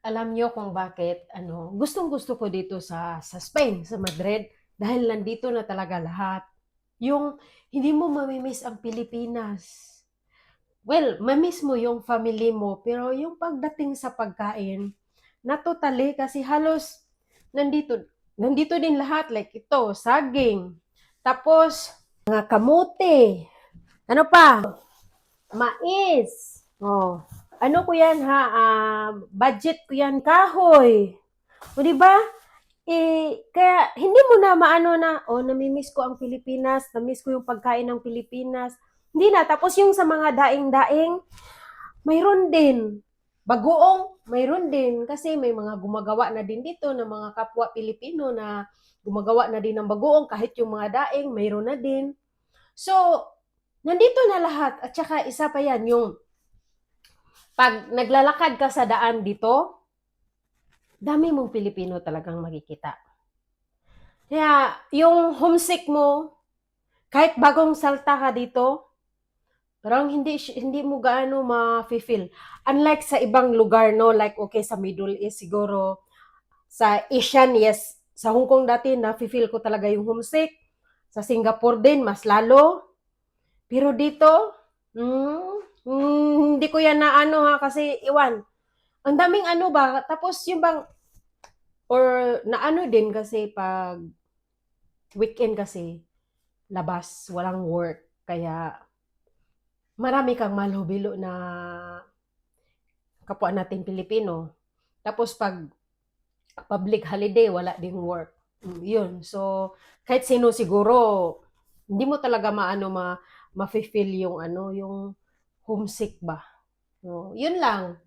Alam niyo kung bakit gustong-gusto ko dito sa Spain, sa Madrid, dahil nandito na talaga lahat. Yung hindi mo mami-miss ang Pilipinas. Well, ma-miss mo yung family mo, pero yung pagdating sa pagkain, na totally kasi halos nandito nandito din lahat like ito, saging. Tapos mga kamote. Ano pa? Mais. Oh. Ano ko yan ha? Budget ko yan kahoy. O di ba? Kaya hindi mo na maano na, namimiss ko ang Pilipinas, namiss ko yung pagkain ng Pilipinas. Hindi na. Tapos yung sa mga daing-daing, mayroon din. Bagoong, mayroon din. Kasi may mga gumagawa na din dito ng mga kapwa Pilipino na gumagawa na din ng bagoong. Kahit yung mga daing, mayroon na din. So, nandito na lahat. At saka isa pa yan, yung pag naglalakad ka sa daan dito, dami mong Pilipino talagang makikita. Kaya, yung homesick mo, kahit bagong salta ka dito, parang hindi mo gaano ma-feel. Unlike sa ibang lugar, no? Like, okay, sa Middle East siguro, sa Asian, yes. Sa Hong Kong dati, na-feel ko talaga yung homesick. Sa Singapore din, mas lalo. Pero dito, hindi ko yan na ano ha, kasi iwan. Ang daming ano ba, tapos yung bang, or naano din kasi pag weekend kasi, labas, walang work. Kaya, marami kang malubilo na kapwa natin Pilipino. Tapos pag public holiday, wala ding work. Yun. So, kahit sino siguro, hindi mo talaga ma-feel yung yung homesick ba. No, yun lang.